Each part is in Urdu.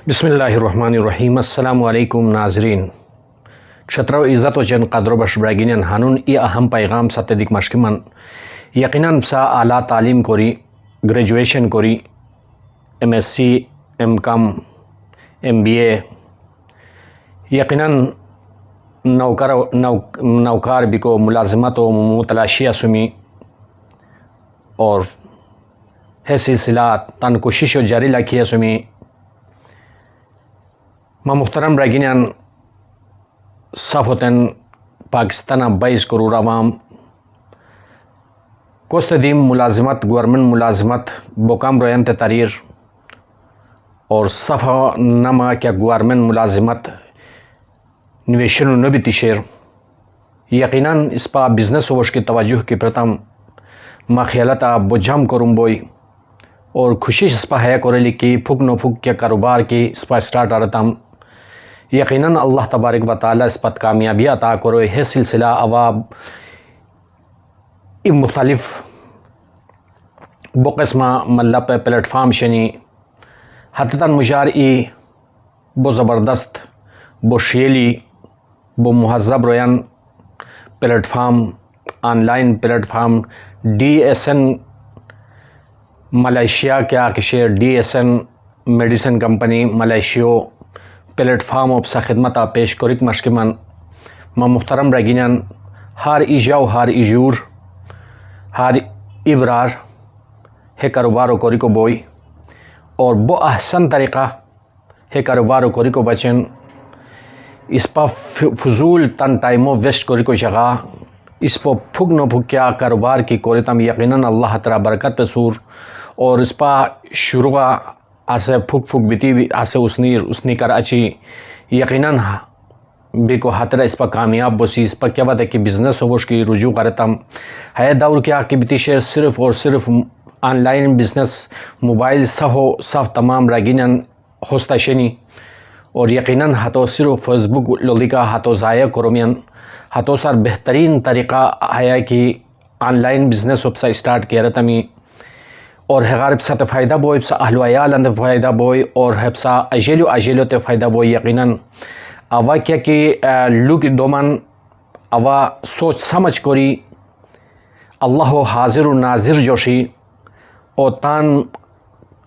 بسم اللہ الرحمن الرحیم. السلام علیکم ناظرین. క్షత్రవ ইজ্জত و جن قدر و بش براگینن هانون ای اهم پیغام سات دیک مشکمان یقیناً بسا اعلیٰ تعلیم کوری گریجویشن کوری MSc M.Com MBA یقیناً نوکار بکو ملازمت و متلاشیہ سمی اور ہے سلسلہ تن کوشش و جاری لکھیہ سمی ما محترم راگینان صفوتن پاکستان 22 کروڑ عوام کوست دیم ملازمت گورنمنٹ ملازمت بوکام روینت تریر اور صفا نما کیا گورنمنٹ ملازمت نویشن نبی تشیر یقیناً اس پا بزنس وش کی توجہ کی پرتم ما خیالتا بجھم کرم بوئی اور خوشی اس پا ہے کوریلی کی پھک نو پھک کیا کاروبار کی اس پا سٹارٹ آرتم یقیناً اللہ تبارک و تعالی اس پت کامیابی عطا کرو. ہے سلسلہ اواب مختلف بو قسمہ ملہ پہ پلیٹ فارم شنی حتیتاً مجار ای بو زبردست بو شیلی بو مہذب رویان platform online platform DSN Malaysia کیا کشیر DSN میڈیسن کمپنی ملیشیو پلیٹ فارم اپ سا خدمتا پیش کرک مشکمان ما محترم راگینان ہار ایجاو ہار ایجور ہار ابرار ہے کاروبارو کوری کو بوئی اور بو احسن طریقہ ہے کاروبارو کوری کو بچن اس پا فضول تن ٹائمو ویسٹ کوری کو جگہ اس پا پھگ نو پھگ کیا کاروبار کی کوری تم یقیناً اللہ تعالی برکت پہ سور اور اس پا شروع آسے پھگ پھگ بیتی آسے اسنی کر اچھی یقیناً بیکو حترہ اس پا کامیاب بسی اس پا کیا بات ہے کہ بزنس ہوش کی رجوع کرتم ہے دور کیا کہ بیتی شیر صرف اور صرف آن لائن بزنس موبائل صف تمام راگیناً ہوستا شنی اور یقیناً ہتو صرف فیس بک لولیکا ہتو ضائع کرومین ہتو سر بہترین طریقہ ہے کہ آن لائن بزنس وپسا اسٹارٹ کیا رہتمی اور ہغار بسا تے فائدہ بوئی بسا اہل و عیال اندر فائدہ بوئی اور بسا اجیلو تے فائدہ بوئی یقیناً اوا کیا کہ لوگ دومن اوا سوچ سمجھ کوری اللہ حاضر و ناظر جوشی اور تان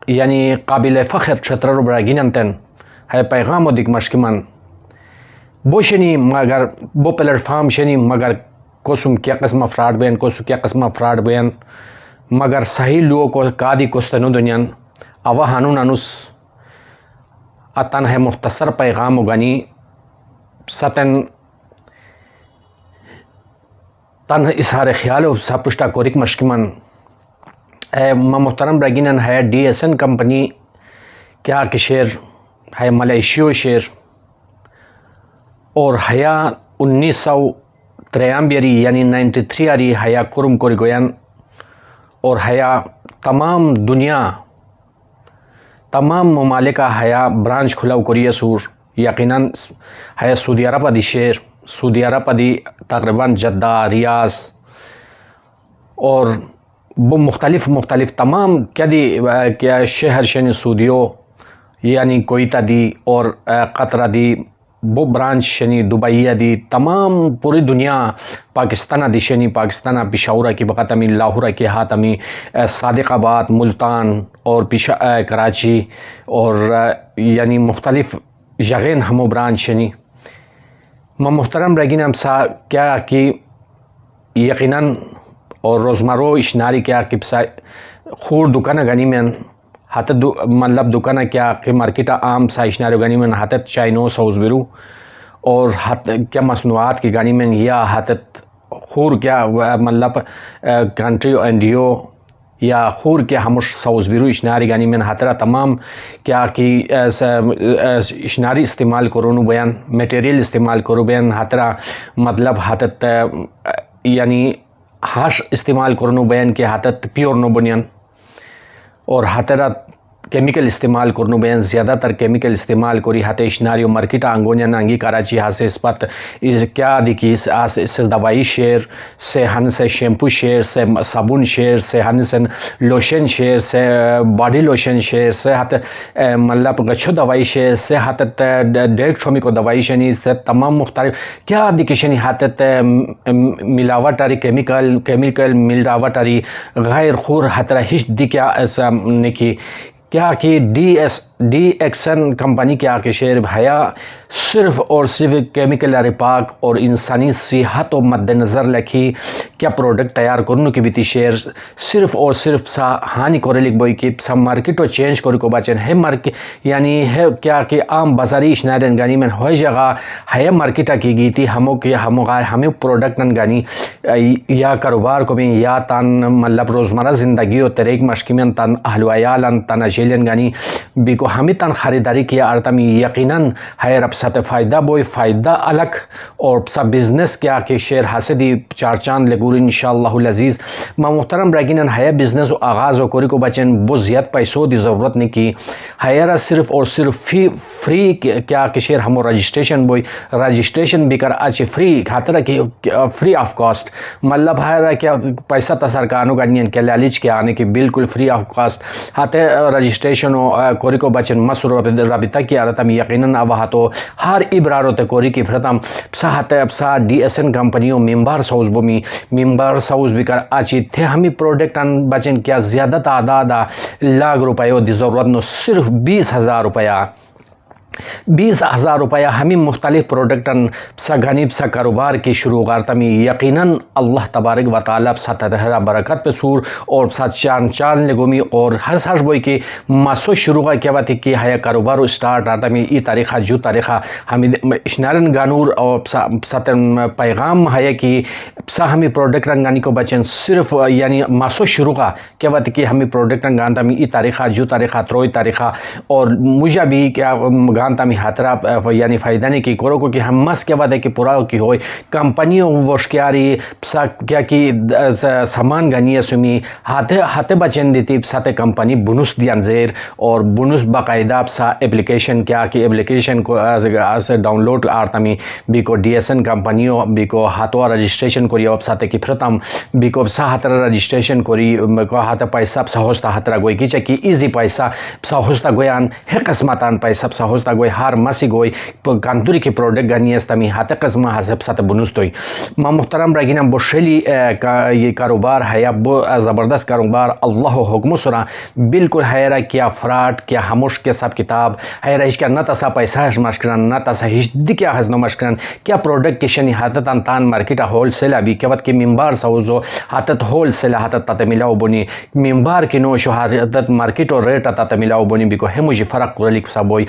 یعنی قابل فخر چھتر براگینن تن ہے پیغام و دیکھ مشکمان بو شنی مگر بو پلیٹ فارم شنی مگر کوسم کیا قسم فراڈ بین کوسم کیا قسم فراڈ بین مگر صحیح لوگوں کو کادی کوستنو دنیان اوا ہانون انوس اتن ہے مختصر پیغام و گنی ستن تن اظہار خیال و سپشتا کوریک مشکمان ما محترم راگینن ہے DSN کمپنی کیا کشیر ہے ملیشیو شیر اور حیا 1993 یعنی 93 آری حیا کرم کوری گویان اور حیا تمام دنیا تمام ممالکہ حیا برانچ کھلاو کوریہ سور یقیناً حیا سعودی عرب دی شیر سعودی عرب دی تقریباً جدہ ریاض اور وہ مختلف تمام کیا شہر شنی سعودیو یعنی کوئٹہ دی اور قطرہ دی وہ برانچ شنی دبئی دی تمام پوری دنیا پاکستانہ دی شنی پاکستانہ پشاورہ کی بقاتمی لاہورہ کی ہاتمی صادق آباد ملتان اور کراچی اور یعنی مختلف جگہیں ہمو برانچ شنی ما محترم راگین ہم سا کیا کہ یقیناً اور روزمرو اشناری کیا کہ بسا خور دکانہ گنی میں ہاتھ مطلب دکانہ کیا کہ مارکیٹہ عام سا اشناری گنی میں ہاتھ چائنو سوز بیرو اور ہاتھ کیا مصنوعات کی گنی میں یا ہاتھ خور کیا مطلب کنٹری انڈیو یا خور کیا ہمش سوز بیرو اشناری گنی میں ہاتھرہ تمام کیا کہ اشناری استعمال کرونو بیان میٹیریل استعمال کرو بیان ہاتھرہ مطلب ہاتھ یعنی ہاش استعمال کرنو بیان کے ہاتھ پیور نو بنیان اور ہاتھرہ کیمیکل استعمال کرنو بیان زیادہ تر کیمیکل استعمال کری ہتے اشناریو مارکیٹ آنگونیا نانگی کراچی ہاسے اس پت کیا دیکھی سے دوائی شیر سے ہن سے شیمپو شیر سے صابن شیر سے ہن سے لوشن شیر سے باڈی لوشن شیر سے ہت مطلب گچھو دوائی شیر سے ہت ڈیک چھومی کو دوائی شنی سے تمام مختلف کیا دیکھی شنی ہت ملاوٹ آری کیمیکل ملاوٹ آری غیر خور ہترا ہش دی کیا نکی کیا کہ ڈی ایکسن کمپنی کیا کہ شیر بھیا صرف اور صرف کیمیکل پاک اور انسانی صحت و مد نظر لکھی کیا پروڈکٹ تیار کرنو کی بیتی شیر صرف اور صرف سا ہانی کورے لکھ بوئی کی سا مارکیٹ و چینج کوری کو بچن ہے مارکیٹ یعنی ہے کیا کہ عام بازاری اشنائرن گانی من ہوئی جگہ ہے مارکیٹا کی گیتی ہمیں پروڈکٹ گانی یا کاروبار کو بھی یا تان مطلب روزمرہ زندگی و طریق مشکی میں تان اہل و عیالن تان اجیلن گانی بیکو ہمیں تان خریداری کیا ارتمی یقیناً ہے رب سات فائدہ بوئی فائدہ الگ اور سا بزنس کیا کہ شیر حاسدی چار چاند لگور انشاءاللہ العزیز محترم رگینن ہے بزنس و آغاز و کوری کو بچن بہت زیادہ پیسوں دی ضرورت نہیں کی ہے صرف اور صرف فری کیا کہ شیر ہمو رجسٹریشن بوئی رجسٹریشن بھی کر آج فری خاطر کی فری آف کاسٹ مطلب ہے کیا پیسہ تصر کانو گانین کے لالچ کے آنے کی بالکل فری آف کاسٹ ہاتے رجسٹریشن و کوری کو بچن مسر رابطہ کی آرتم یقیناً اب تو ہر ابرارو تے کوری کی پھرتم پسا ہاتے ابسا ڈی ایس این کمپنیوں ممبر سوز بومی ممبر سوز بھی کر آچی تھے ہمیں پروڈکٹ ان بچن کیا زیادہ تعداد لاکھ روپیوں دی ضرورت نو صرف 20,000 روپیہ 20,000 روپیہ ہمیں مختلف پروڈکٹن پسا گھنی پسا کاروبار کی شروع کرتمی یقیناً اللہ تبارک و تعالیٰ پسا تدہرہ برکت پہ سور اور پسا چان لگومی اور ہر بوئی کی ماسو شروع کا کیا باتی کی ہے کاروبارو سٹارٹ آتمی ای تاریخہ جو تاریخہ ہمیں اشنارن گانور اور پسا پیغام ہے کہ پسا ہمیں پروڈکٹن گانی کو بچن صرف یعنی ماسو شروع کا کیا باتی کی ہمیں پروڈکٹن گانتا میں ای تاریخہ جو تاریخہ تروئی تاریخہ اور مجھے بھی کیا گانتا میں ہاترا یعنی فائدہ نہیں کی کرو کہ ہم مس کیا بات ہے کہ پورا کی ہوئی کمپنیوں وشکیاری پسا کیا کی سامان گانی سمی ہاتھے بچن دیتی پساتے کمپنی بونس دیان زیر اور بونس باقاعدہ پسا اپلیکیشن کیا کی اپلیکیشن کو ڈاؤن لوڈ آرتا میں بیکو ڈی ایس این کمپنیوں بیکو ہاتھوں رجسٹریشن کوری اب پساتے کی پھرتم بیکو پسا ہاتھرا رجسٹریشن کوری بیکو ہاتھ پیسہ پسا ہوستا ہاتھرا گوئی کی چکی ایزی پیسہ پسا ہوستا گویان ہے قسمتان پیسہ پسا ہوستا گوئی ہار مسی گوئی کانتوری کی پروڈکٹ گانی است می ہاتھ قسمہ حسب سات بنوس توئی ما محترم رگینم بوشلی یہ کاروبار ہے یا بو زبردست کاروبار اللہ حکم سرا بالکل ہے کیا فراڈ کیا ہموش کے سب کتاب ہے رہش کیا نہ تسا پیسہ ہش مشکران نہ تسا ہش کیا ہزنو مشکران کیا پروڈکٹ کشنی ہاتھ تان مارکیٹ ہول سیل ابھی کیا وقت کی ممبار سوزو ہاتھ ہول سیل ہاتھ تات ملاو بنی ممبار کی نو شو ہاتھ مارکیٹ اور ریٹ تات ملاو بنی بیکو ہے مجھے فرق کرلی کسا بوئی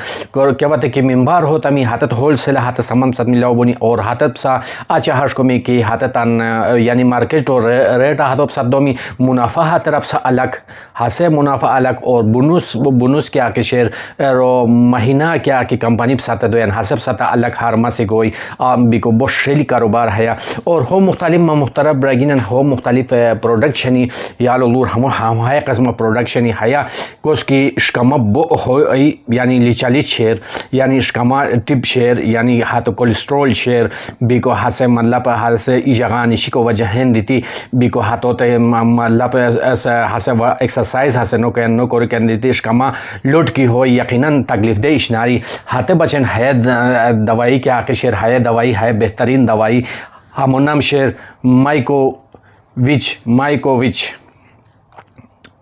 کیا بات ہے کہ ممبار ہوتا می ہاتھ ہول سیل ہاتھ سمم سات ملاو بنی اور ہاتھ پسا آچا ہرش کو می کی ہاتھ تان یعنی مارکیٹ اور ریٹ ہاتھ پسا دومی منافع ہاتھ رفسا الگ ہاسے منافع الگ اور بونس کیا کہ شیر رو مہینہ کیا کہ کمپنی پساتے دوین ہاسے پساتا الگ ہارما سے کوئی بیکو بوشیلی کاروبار ہے اور ہو مختلف محترم رگینن ہو مختلف پروڈکشنی یا لور ہم ہے قسم پروڈکشنی ہے کوس کی اشکما بو ہوئی یعنی لیچالی شیر یعنی اشکما ٹپ شیر یعنی ہاتھ کولیسٹرول شیر بیکو ہاتھ سے مطلب ہاتھ سے ای جگہ نشی کو وجہن دیتی بیکو ہاتھوں تے مطلب ہاتھ سے ایکسرسائز ہاتھ سے نو کوری کہن دیتی اشکما لوٹ کی ہو یقیناً تکلیف دہ اشناری ہاتھ بچن ہے دوائی کے آکے شیر ہے دوائی ہے بہترین دوائی ہمونم شیر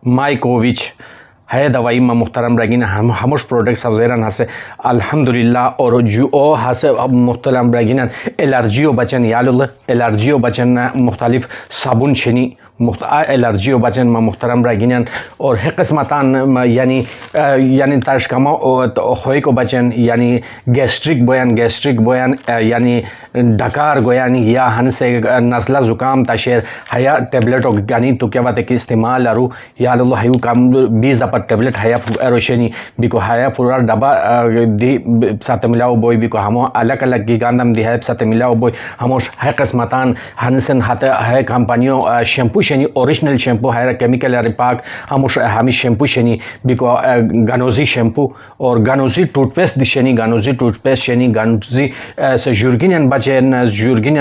مائکووچ ہے دوائی میں محترم رگین ہموش پروڈکٹ سب زیران ہاں سے الحمدللہ اور جو ہاں سے محترم رگین الرجیو بچن یالو الرجیو بچن مختلف صابن شنی الرجیو بچن میں محترم رگین اور ہے قسمتان یعنی ترشکما ہوئی کو بچن یعنی گیسٹرک بویان یعنی ڈکار گویان یا ہن سے نزلہ زکام تشیر ہے ٹیبلیٹ گانی تو کیا بات ہے کہ استعمال ارو یا اللہ ہیو کام 20 اپر ٹیبلیٹ ہے روشنی بیکو ہے پورا ڈبا دی ساتھ ملاو بوئی بیکو ہمو الگ الگ کی گاندم دی ہے ساتھ ملاو بوئی ہموش ہے قسمتان ہنسن ہاتھ ہے کمپنیوں شیمپو شنی اوریجنل شیمپو ہے کیمیکل یا پاک ہمی شیمپو شنی بیکو گانوزی شیمپو اور گانوزی ٹوتھ پیسٹ دی شنی گانوزی ٹوتھ پیسٹ شنی گانوزی جورگینین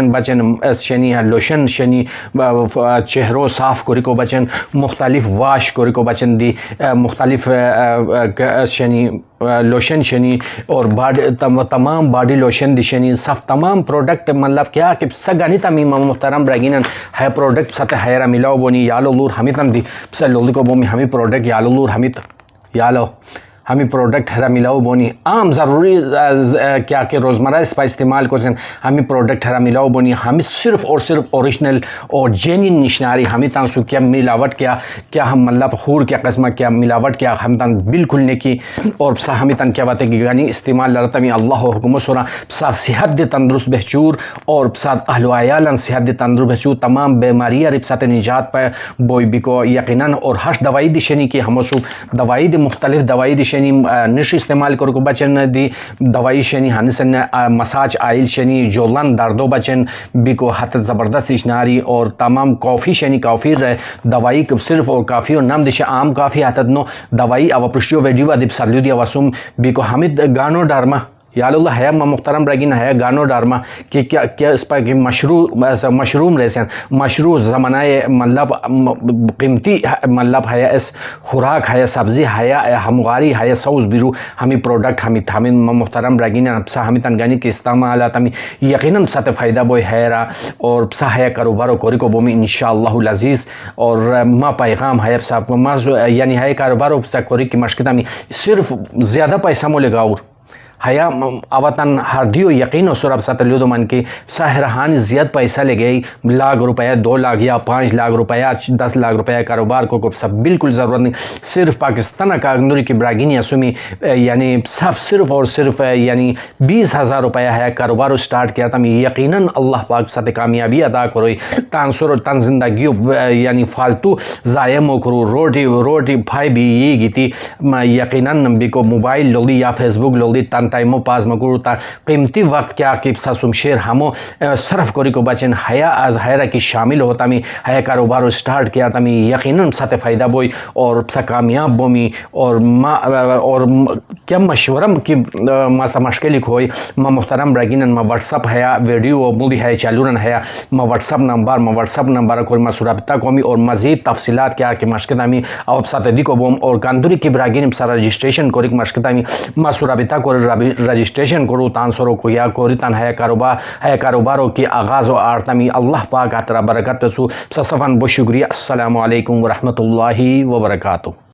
بچن شنی لوشن شنی چہرو صاف کوری کو بچن مختلف واش کوری کو بچن دی مختلف شنی لوشن شنی اور تمام باڈی لوشن دی شنی صف تمام پروڈکٹ مطلب کیا کہ سگانی تمیم محترم رگینن ہے پروڈکٹ سطح حیرہ ملاو بونی یالو لور ہمیں تن دی لولی کو بومی ہمیں پروڈکٹ یالو لور ہمیں پروڈکٹ ہرا ملاو بونی عام ضروری کیا کہ روزمرہ اس پا استعمال کو سن ہمیں پروڈکٹ ہرا ملاو بونی ہمیں صرف اور صرف اوریجنل اور جینین نشناری ہمیں تانسو کیا ملاوٹ کیا ہم مطلب خور کیا قسمہ کیا ملاوٹ کیا ہم تان بالکل نیکی اور بسا ہمیں تان کیا بات ہے کہ گانی استعمال لرتا میں اللہ حکم سورا بسا صحت دے تندرست بہچور اور بسا اہل و عیالان صحت دے تندرست بہچور تمام بیماریاں ربسات نجات پہ بوئی بکو یقیناً اور ہش دوائی دی شنی کی ہمسو دوائی دی مختلف دوائی دی نش استعمال کرو کو بچن دی دوائی شنی ہنسن مساج آئل شنی جولن دردو بچن بیکو حت زبردست اشناری اور تمام کافی شنی کافی دوائی صرف اور کافی اور نام دیش عام کافی حتت نو دوائی او پرشتیو ویڈیو ادب سرلیو دی وسوم بیکو حمید گانو ڈارما یا اللہ ہے محترم رگین ہے گانو ڈارما کہ کیا اس پر مشروم رہسن مشروع زمانہ مطلب قیمتی مطلب ہے اس خوراک ہے سبزی ہے ہمغاری ہے سوز بیرو ہمیں پروڈکٹ ہمیں محترم رگین بسا ہمیں تنگانی کے استعمالات ہمیں یقیناً ساتھ فائدہ بوئی ہے را اور بسا ہے کاروبارو کوری کو بومی انشاءاللہ العزیز اور ما پیغام ہے بسا یعنی ہے کاروبارو بسا کوری کی مشکلہ میں صرف زیادہ پیسہ مولے گا اور حیا اوطن ہر دیو یقین و سرب سات لیو دو من کی ساہرہانی زیاد پیسہ لے گئی لاکھ روپیہ 2 لاکھ یا 5 لاکھ روپیہ 10 لاکھ روپیہ کاروبار کو سب بالکل ضرورت نہیں صرف پاکستان کا نوری کی براگینی اسومی یعنی سب صرف اور صرف یعنی 20,000 روپیہ ہے کاروبار سٹارٹ کیا تھا میں یقیناً اللہ پاک ساتھ کامیابی ادا کروئی تانسر تن زندگیو یعنی فالتو ضائع مو کرو روٹی بھائی بھی یہ گیتی یقیناً بیکو موبائل لولی یا فیس بک لولی تن ٹائمو پاس مگرو تا قیمتی وقت کیا کہ سم شیر ہمو صرف کوری کو بچن حیا از حیرہ کی شامل ہوتا میں حیا کاروبارو سٹارٹ کیا تا میں یقیناً ساتھ فائدہ بوئی اور سا کامیاب بومی اور کیا مشورم کی ماسا مشکلی ہوئی محترم رگینن واٹس اپ ہے ویڈیو مولی ہے چالورن ہے واٹس اپ نمبر کوئی رابطہ کومی اور مزید تفصیلات کیا کہ مشکلہ میں او ساتھ دی کو بوم اور کاندوری کی براگین سا رجسٹریشن کوری مشکلہ میں رابطہ کو رجسٹریشن کرو تانسرو کو یا کوری تن ہے کاروبارو کی آغاز و آرتمی اللہ پاک اترا برکت سو صفن بو شکریہ السلام علیکم ورحمۃ اللہ وبرکاتہ.